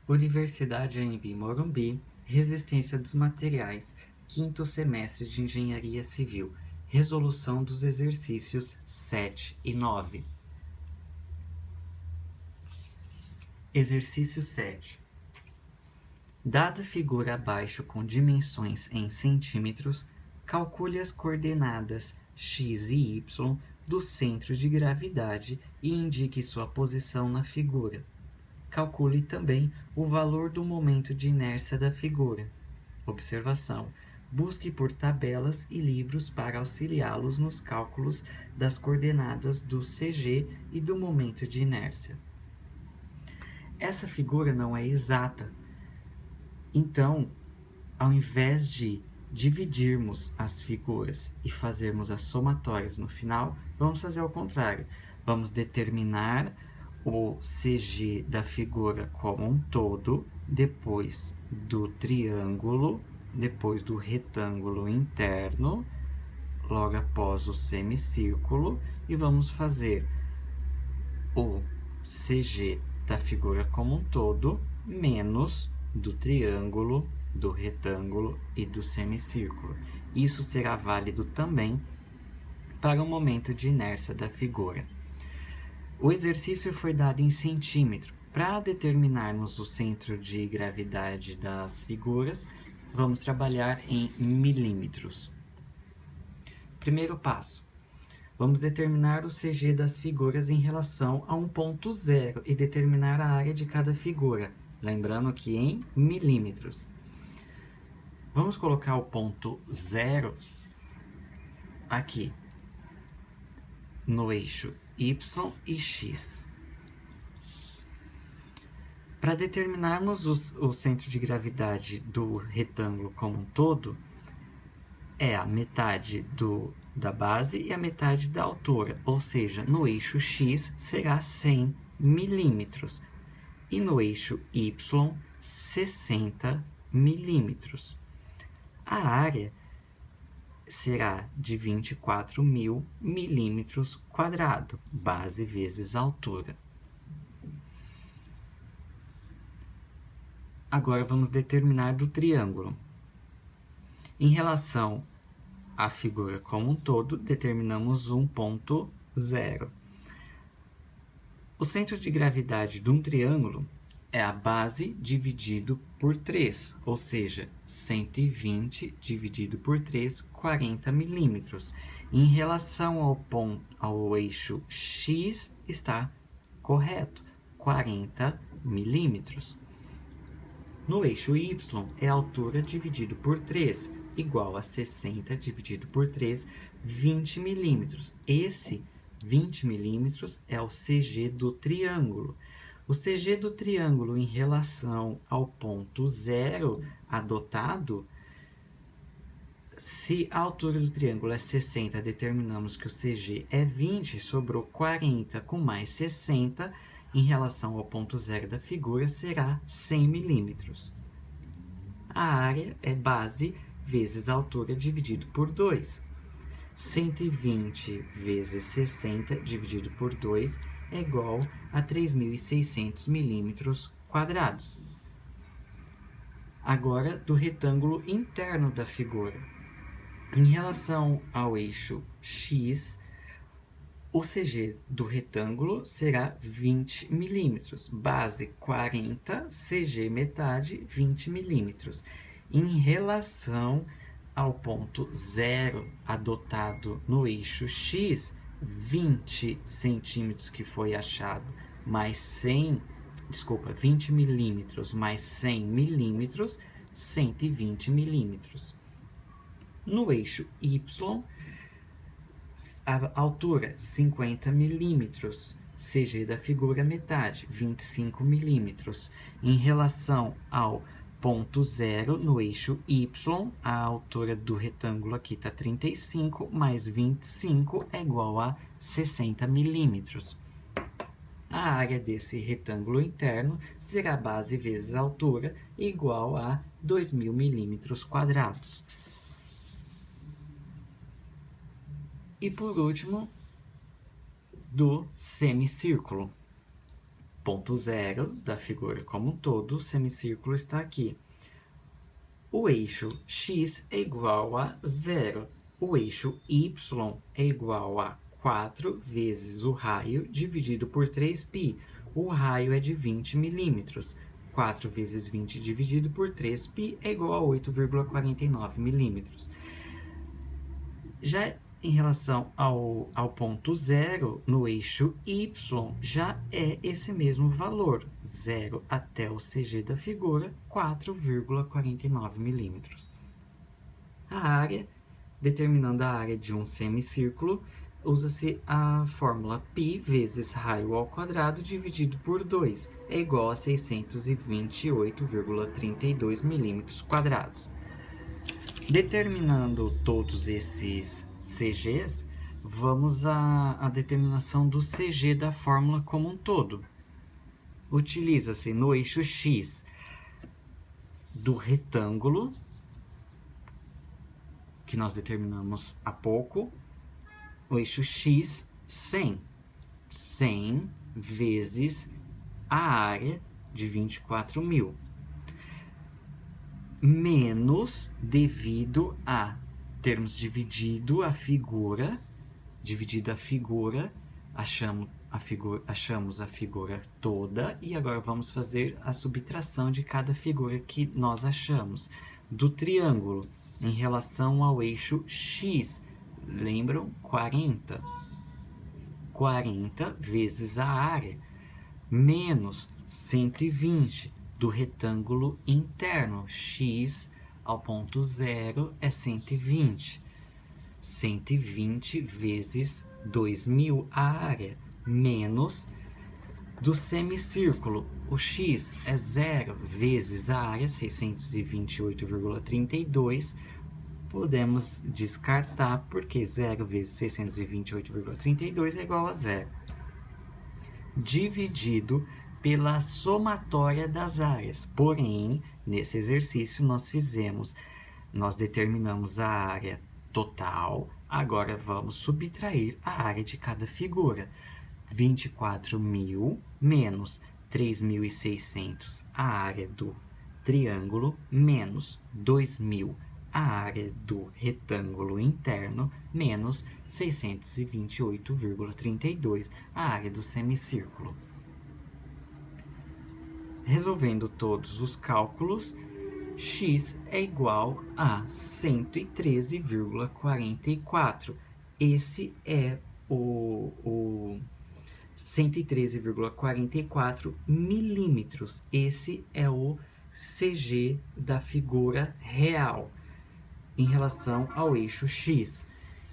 Universidade Anhembi Morumbi, Resistência dos Materiais, quinto semestre de Engenharia Civil, resolução dos exercícios 7 e 9. Exercício 7. Dada a figura abaixo com dimensões em centímetros, calcule as coordenadas x e y do centro de gravidade e indique sua posição na figura. Calcule também o valor do momento de inércia da figura. Observação: busque por tabelas e livros para auxiliá-los nos cálculos das coordenadas do CG e do momento de inércia. Essa figura não é exata. Então, ao invés de dividirmos as figuras e fazermos as somatórias no final, vamos fazer ao contrário. Vamos determinar o CG da figura como um todo, depois do triângulo, depois do retângulo interno, logo após o semicírculo, e vamos fazer o CG da figura como um todo, menos do triângulo, do retângulo e do semicírculo. Isso será válido também para o momento de inércia da figura. O exercício foi dado em centímetro. Para determinarmos o centro de gravidade das figuras, vamos trabalhar em milímetros. Primeiro passo. Vamos determinar o CG das figuras em relação a um ponto zero e determinar a área de cada figura, lembrando que em milímetros. Vamos colocar o ponto zero aqui, no eixo Y e X. Para determinarmos o centro de gravidade do retângulo como um todo, é a metade da base e a metade da altura, ou seja, no eixo X será 100 milímetros e no eixo Y 60 milímetros. A área será de 24.000 milímetros quadrados, base vezes altura. Agora vamos determinar do triângulo. Em relação à figura como um todo, determinamos um ponto zero. O centro de gravidade de um triângulo é a base dividido por 3, ou seja, 120 dividido por 3, 40 milímetros. Em relação ao eixo X, está correto, 40 milímetros. No eixo Y, é a altura dividido por 3, igual a 60 dividido por 3, 20 milímetros. Esse 20 milímetros é o CG do triângulo. O CG do triângulo em relação ao ponto zero adotado, se a altura do triângulo é 60, determinamos que o CG é 20, sobrou 40 com mais 60, em relação ao ponto zero da figura, será 100 milímetros. A área é base vezes altura dividido por 2. 120 vezes 60 dividido por 2 é igual a 3.600 milímetros quadrados. Agora, do retângulo interno da figura. Em relação ao eixo X, o CG do retângulo será 20 milímetros, base 40, CG metade, 20 milímetros. Em relação ao ponto zero adotado no eixo X, 20 centímetros que foi achado, mais 20 milímetros mais 100 milímetros, 120 milímetros. No eixo Y, a altura 50 milímetros, CG da figura metade, 25 milímetros. Em relação ao ponto zero no eixo Y, a altura do retângulo aqui está 35, mais 25 é igual a 60 milímetros. A área desse retângulo interno será base vezes altura, igual a 2.000 milímetros quadrados. E por último, do semicírculo. Ponto zero da figura como um todo, o semicírculo está aqui. O eixo x é igual a zero. O eixo y é igual a 4 vezes o raio dividido por 3π. O raio é de 20 milímetros. 4 vezes 20 dividido por 3π é igual a 8,49 milímetros. Já em relação ao ponto zero, no eixo y, já é esse mesmo valor, 0 até o CG da figura, 4,49 milímetros. A área, determinando a área de um semicírculo, usa-se a fórmula π vezes raio ao quadrado dividido por 2, é igual a 628,32 milímetros quadrados. Determinando todos esses CGs, vamos à determinação do CG da fórmula como um todo. Utiliza-se no eixo x do retângulo, que nós determinamos há pouco, o eixo x 100. 100 vezes a área de 24.000. Menos devido a termos dividido a figura, achamos a figura toda e agora vamos fazer a subtração de cada figura que nós achamos. Do triângulo em relação ao eixo x, lembram? 40. 40 vezes a área, menos 120 do retângulo interno, x ao ponto zero é 120. 120 vezes 2.000 a área, menos do semicírculo, o x é 0 vezes a área, 628,32. Podemos descartar, porque 0 vezes 628,32 é igual a 0. Dividido pela somatória das áreas. Porém, nesse exercício nós determinamos a área total, agora vamos subtrair a área de cada figura. 24.000 menos 3.600 a área do triângulo, menos 2.000 a área do retângulo interno, menos 628,32 a área do semicírculo. Resolvendo todos os cálculos, x é igual a 113,44. Esse é o 113,44 milímetros. Esse é o CG da figura real em relação ao eixo x.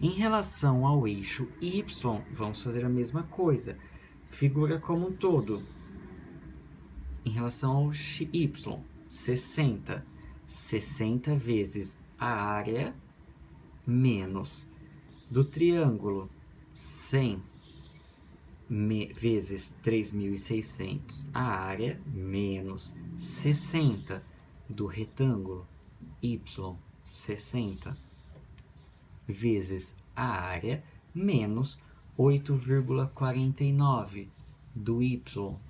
Em relação ao eixo y, vamos fazer a mesma coisa. Figura como um todo. Em relação ao y, 60. 60 vezes a área menos do triângulo 100 vezes 3.600 a área menos 60 do retângulo y 60 vezes a área menos 8,49 do y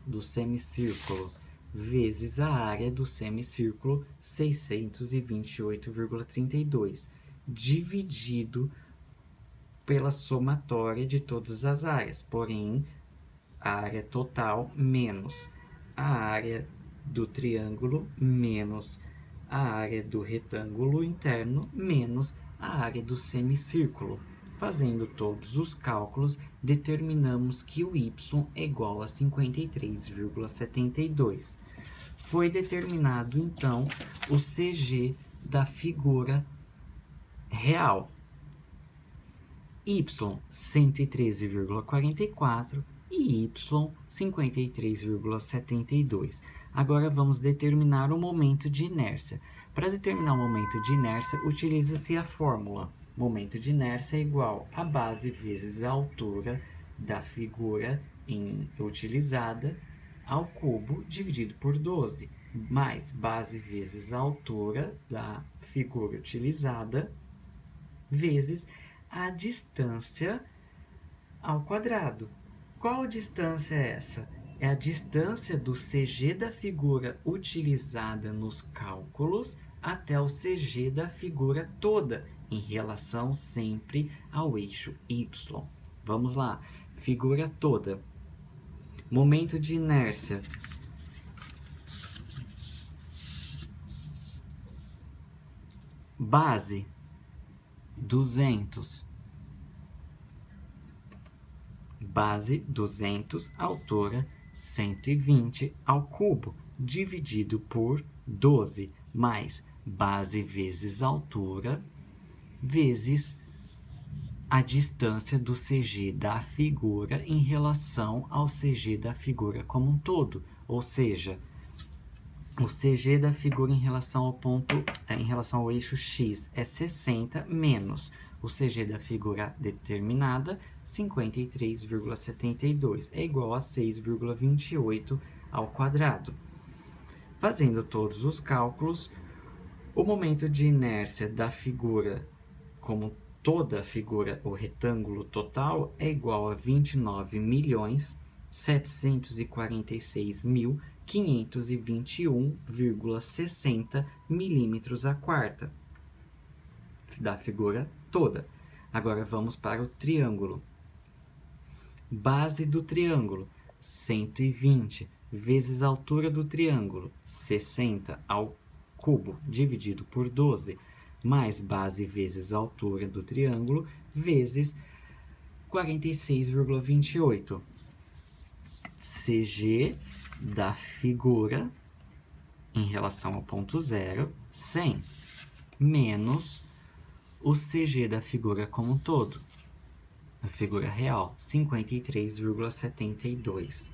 do semicírculo vezes a área do semicírculo 628,32 dividido pela somatória de todas as áreas, porém a área total menos a área do triângulo menos a área do retângulo interno menos a área do semicírculo. Fazendo todos os cálculos, determinamos que o y é igual a 53,72. Foi determinado, então, o CG da figura real. Y 113,44 e y 53,72. Agora vamos determinar o momento de inércia. Para determinar o momento de inércia, utiliza-se a fórmula. Momento de inércia é igual a base vezes a altura da figura utilizada ao cubo dividido por 12, mais base vezes a altura da figura utilizada vezes a distância ao quadrado. Qual distância é essa? é a distância do CG da figura utilizada nos cálculos até o CG da figura toda, em relação sempre ao eixo Y. Vamos lá, figura toda. Momento de inércia. Base, 200. Base 200, altura 120 ao cubo, dividido por 12, mais base vezes altura, vezes a distância do CG da figura em relação ao CG da figura como um todo, ou seja, o CG da figura em relação ao eixo X é 60 menos o CG da figura determinada, 53,72, é igual a 6,28 ao quadrado. Fazendo todos os cálculos, o momento de inércia da figura, como toda a figura, o retângulo total, é igual a 29.746.521,60 milímetros a quarta da figura toda. Agora vamos para o triângulo. Base do triângulo, 120, vezes a altura do triângulo, 60 ao cubo, dividido por 12, mais base vezes a altura do triângulo, vezes 46,28. CG da figura em relação ao ponto zero, 100, menos o CG da figura como um todo, a figura real, 53,72.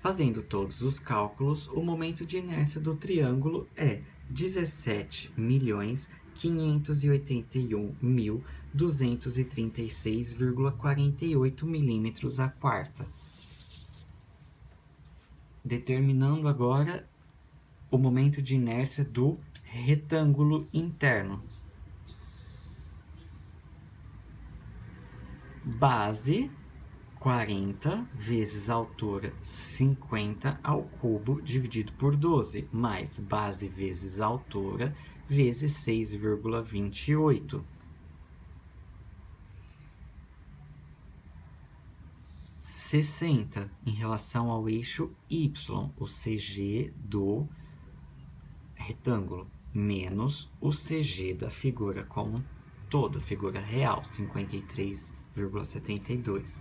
Fazendo todos os cálculos, o momento de inércia do triângulo é 17.581.236,48 milímetros a quarta. Determinando agora o momento de inércia do retângulo interno. Base 40 vezes a altura 50 ao cubo dividido por 12, mais base vezes a altura vezes 6,28. 60 em relação ao eixo Y, o CG do retângulo, menos o CG da figura como todo, figura real, 53,72.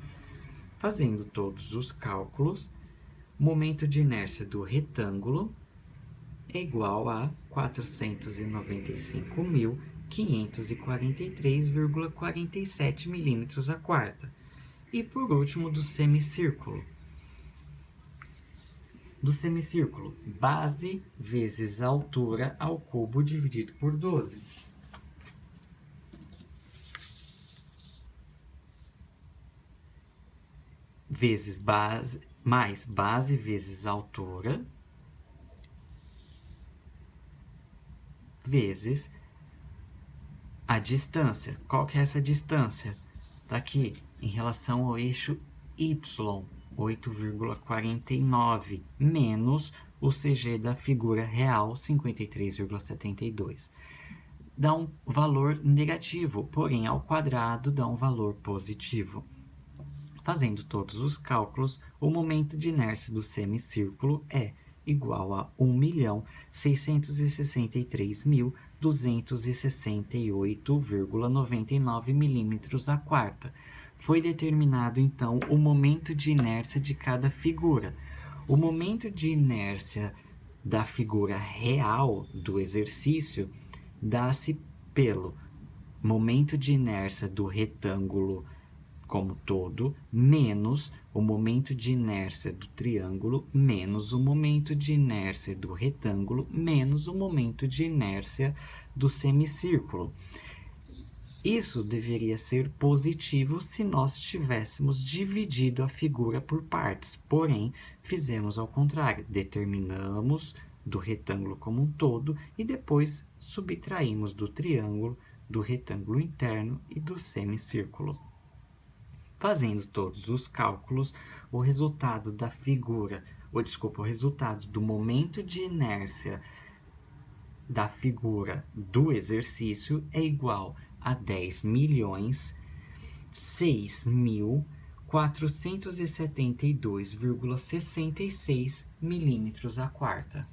Fazendo todos os cálculos, momento de inércia do retângulo é igual a 495.543,47 milímetros a quarta. E por último, do semicírculo. Do semicírculo, base vezes a altura ao cubo dividido por 12. Vezes base, mais base vezes altura, vezes a distância. Qual que é essa distância? Está aqui, em relação ao eixo Y, 8,49, menos o CG da figura real, 53,72. Dá um valor negativo, porém ao quadrado dá um valor positivo. Fazendo todos os cálculos, o momento de inércia do semicírculo é igual a 1.663.268,99 milímetros a quarta. Foi determinado, então, o momento de inércia de cada figura. O momento de inércia da figura real do exercício dá-se pelo momento de inércia do retângulo como todo, menos o momento de inércia do triângulo, menos o momento de inércia do retângulo, menos o momento de inércia do semicírculo. Isso deveria ser positivo se nós tivéssemos dividido a figura por partes, porém, fizemos ao contrário, determinamos do retângulo como um todo e depois subtraímos do triângulo, do retângulo interno e do semicírculo. Fazendo todos os cálculos, o resultado da figura, o resultado do momento de inércia da figura do exercício é igual a 10.006.472,66 milímetros a quarta.